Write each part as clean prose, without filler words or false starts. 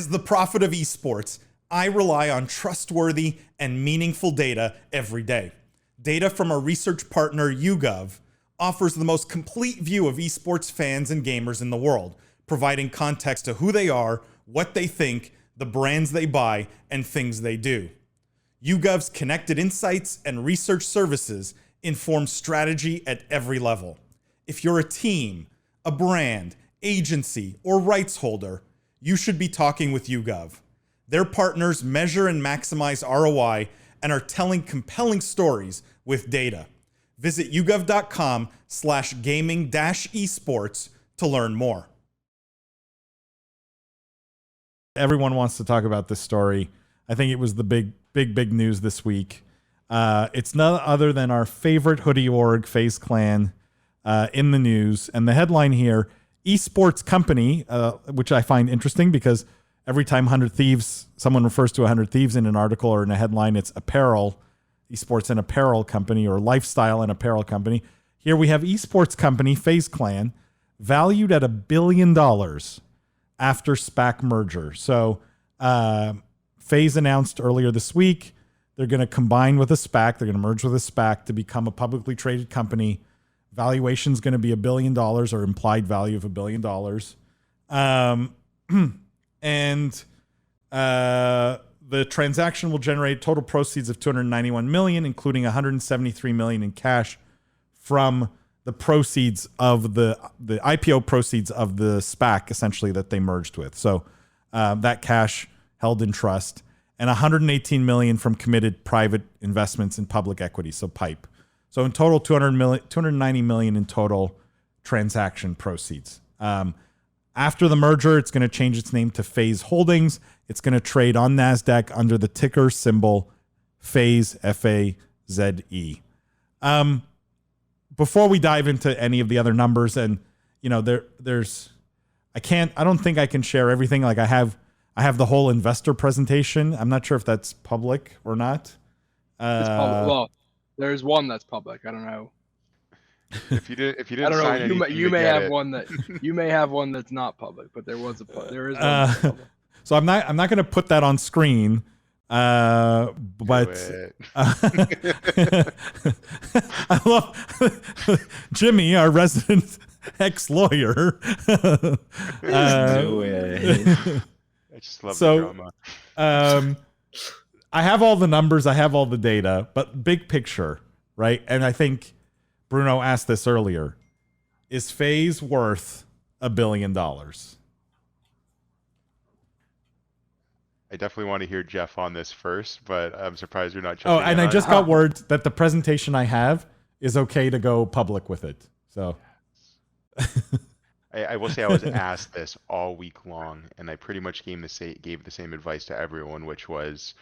As the prophet of esports, I rely on trustworthy and meaningful data every day. Data from our research partner, YouGov, offers the most complete view of esports fans and gamers in the world, providing context to who they are, what they think, the brands they buy, and things they do. YouGov's connected insights and research services inform strategy at every level. If you're a team, a brand, agency, or rights holder, you should be talking with YouGov. Their partners measure and maximize ROI and are telling compelling stories with data. Visit yougov.com/gaming-esports to learn more. Everyone wants to talk about this story. I think it was the big news this week. It's none other than our favorite hoodie org, FaZe Clan, in the news. And the headline here, esports company, which I find interesting because every time 100 Thieves, someone refers to 100 Thieves in an article or in a headline, it's apparel, esports and apparel company, or lifestyle and apparel company. Here we have esports company, FaZe Clan, valued at $1 billion after SPAC merger. So FaZe announced earlier this week they're going to combine with a SPAC. They're going to merge with a SPAC to become a publicly traded company. Valuation is going to be $1 billion, or implied value of $1 billion. The transaction will generate total proceeds of $291 million, including $173 million in cash from the proceeds of the IPO proceeds of the SPAC, essentially, that they merged with. So that cash held in trust, and $118 million from committed private investments in public equity, so PIPE. So in total, $290 million in total transaction proceeds. After the merger, it's going to change its name to FaZe Holdings. It's going to trade on NASDAQ under the ticker symbol FaZe, F-A-Z-E. Before we dive into any of the other numbers, and I don't think I can share everything. Like I have the whole investor presentation. I'm not sure if that's public or not. It's public. Well, there's one that's public. I don't know. If you didn't I don't sign know. anything, You may have one that you may have one that's not public, but there is one that's public. So I'm not going to put that on screen. But I love Jimmy, our resident ex-lawyer. Do it. I just love the drama. I have all the numbers, I have all the data, but big picture, right? And I think Bruno asked this earlier. Is FaZe worth $1 billion? I definitely want to hear Jeff on this first, but I'm surprised you're not. Oh, and I just got word that the presentation I have is okay to go public with it. So I will say I was asked this all week long, and I pretty much gave the same advice to everyone, which was,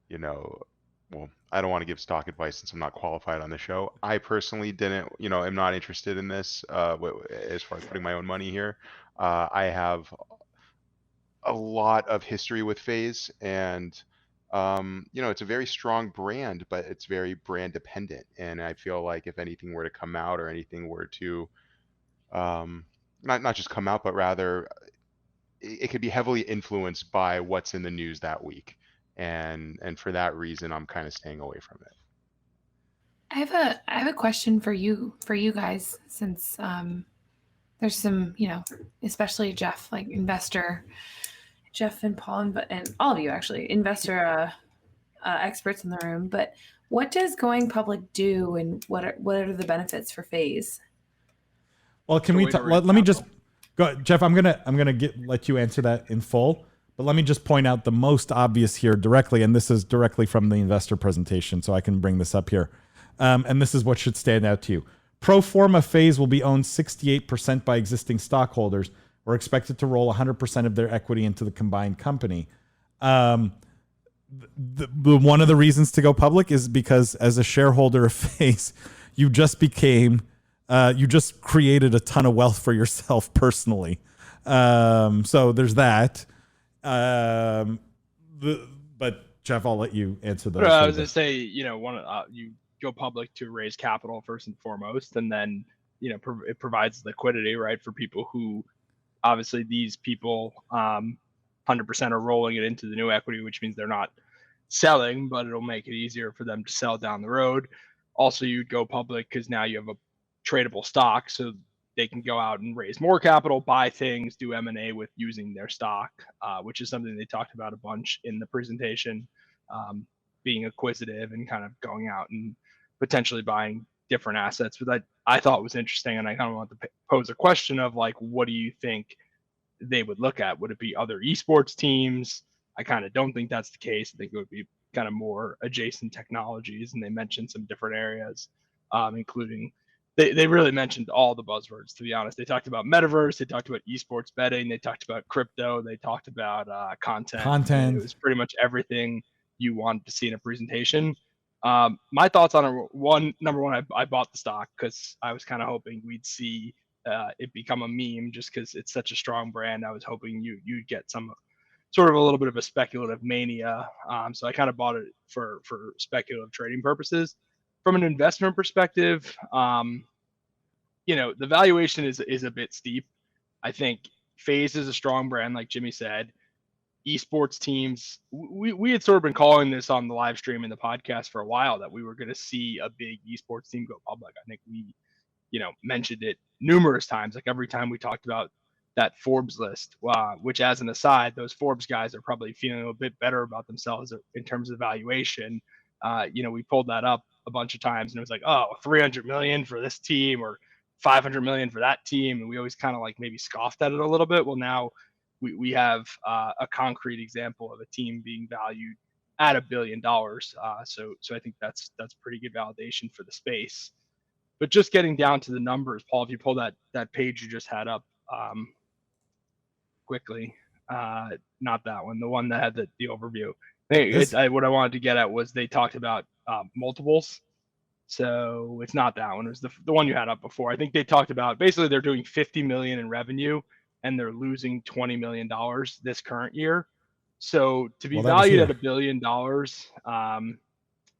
well, I don't want to give stock advice since I'm not qualified on the show. I personally am not interested in this as far as putting my own money here. I have a lot of history with FaZe, and it's a very strong brand, but it's very brand dependent. And I feel like if anything were to come out, or anything were to not just come out, but rather it could be heavily influenced by what's in the news that week. And for that reason, I'm kind of staying away from it. I have a question for you guys, since there's some, especially Jeff, like investor, Jeff and Paul, and all of you actually, investor experts in the room. But what does going public do, and what are the benefits for FaZe? Well, can we let me just go, Jeff? I'm gonna let you answer that in full. But let me just point out the most obvious here directly, and this is directly from the investor presentation, so I can bring this up here. And this is what should stand out to you. Pro forma FaZe will be owned 68% by existing stockholders. We're expected to roll 100% of their equity into the combined company. One of the reasons to go public is because as a shareholder of FaZe, you just created a ton of wealth for yourself personally. So there's that. But Jeff, I'll let you answer those. I was going to say, you go public to raise capital first and foremost, and then, it provides liquidity, right, for people who, obviously these people 100% are rolling it into the new equity, which means they're not selling, but it'll make it easier for them to sell down the road. Also, you'd go public because now you have a tradable stock, so they can go out and raise more capital, buy things, do M&A with using their stock, which is something they talked about a bunch in the presentation, being acquisitive and kind of going out and potentially buying different assets. But I thought was interesting, and I kind of want to pose a question of like, what do you think they would look at? Would it be other esports teams? I kind of don't think that's the case. I think it would be kind of more adjacent technologies, and they mentioned some different areas, including they really mentioned all the buzzwords, to be honest. They talked about metaverse, they talked about esports betting, they talked about crypto, they talked about content. It was pretty much everything you wanted to see in a presentation. My thoughts on it, number one, I bought the stock because I was kind of hoping we'd see it become a meme, just because it's such a strong brand. I was hoping you'd get some sort of a little bit of a speculative mania. So I kind of bought it for speculative trading purposes. From an investment perspective, the valuation is a bit steep. I think FaZe is a strong brand, like Jimmy said. Esports teams, we had sort of been calling this on the live stream and the podcast for a while, that we were going to see a big esports team go public. I think we, mentioned it numerous times. Like every time we talked about that Forbes list, which, as an aside, those Forbes guys are probably feeling a bit better about themselves in terms of valuation. We pulled that up a bunch of times, and it was like, oh, 300 million for this team or 500 million for that team. And we always kind of like maybe scoffed at it a little bit. Well, now we have a concrete example of a team being valued at $1 billion. So I think that's pretty good validation for the space. But just getting down to the numbers, Paul, if you pull that page you just had up quickly, not that one, the one that had the overview. What I wanted to get at was they talked about multiples. So it's not that one. It was the one you had up before. I think they talked about basically they're doing 50 million in revenue and they're losing $20 million this current year. So to be valued at $1 billion,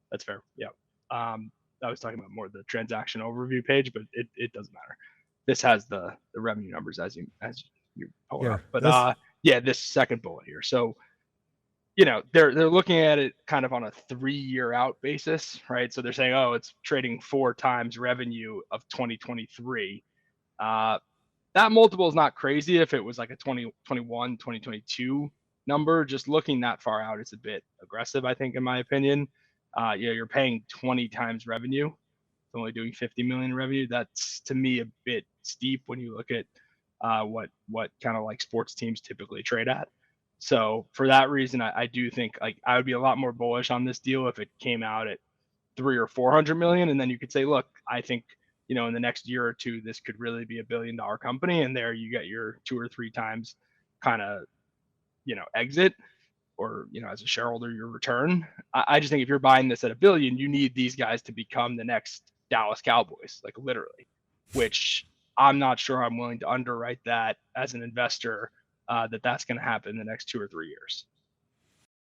that's fair. Yeah. I was talking about more the transaction overview page, but it doesn't matter. This has the revenue numbers as you pull it up. But this second bullet here. So they're looking at it kind of on a 3-year out basis, right? So they're saying, oh, it's trading 4 times revenue of 2023. That multiple is not crazy if it was like a 2021, 2022 number. Just looking that far out, it's a bit aggressive, I think, in my opinion. You're paying 20 times revenue. It's only doing 50 million in revenue. That's, to me, a bit steep when you look at what kind of like sports teams typically trade at. So for that reason, I do think like I would be a lot more bullish on this deal if it came out at 300 or 400 million, and then you could say, look, I think in the next year or two this could really be $1 billion company, and there you get your 2 or 3 times kind of exit, or as a shareholder your return. I just think if you're buying this at $1 billion, you need these guys to become the next Dallas Cowboys, like literally, which I'm not sure I'm willing to underwrite that as an investor. That's going to happen in the next 2 or 3 years.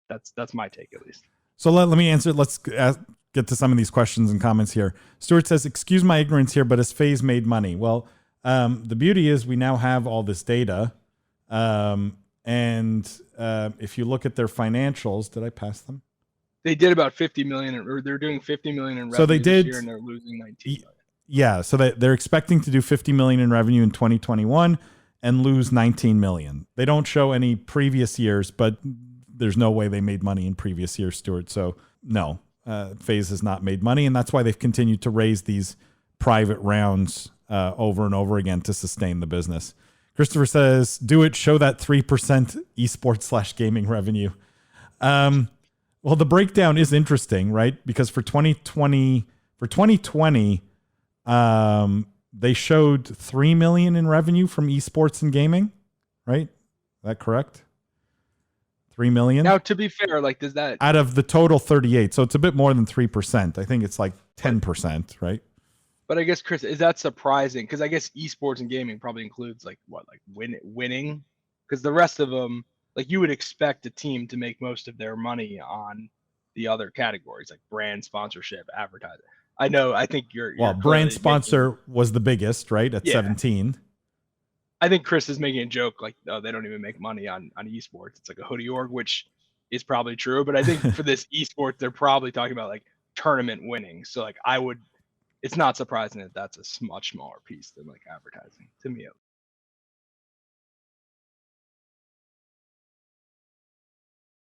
That's my take, at least. So let me answer. Let's get to some of these questions and comments here. Stuart says, excuse my ignorance here, but has FaZe made money? Well, the beauty is we now have all this data. And if you look at their financials, did I pass them? They did about 50 million, or they're doing 50 million in revenue so they did, this year, and they're losing 19 million. Yeah, so they're expecting to do 50 million in revenue in 2021 and lose 19 million. They don't show any previous years, but there's no way they made money in previous years, Stuart. So no, FaZe has not made money, and that's why they've continued to raise these private rounds over and over again to sustain the business. Christopher says, do it, show that 3% esports / gaming revenue. Well, the breakdown is interesting, right? Because for 2020, they showed 3 million in revenue from esports and gaming, right? Is that correct? 3 million. Now, to be fair, like, does that out of the total 38? So it's a bit more than 3%. I think it's like 10%, right? But I guess, Chris, is that surprising? Because I guess esports and gaming probably includes like winning, because the rest of them, like, you would expect a team to make most of their money on the other categories, like brand sponsorship, advertising. I think you're brand sponsor was the biggest, right? At 17. I think Chris is making a joke like, oh, they don't even make money on esports. It's like a hoodie org, which is probably true. But I think for this esports, they're probably talking about like tournament winning. So like it's not surprising that that's a much smaller piece than like advertising to me at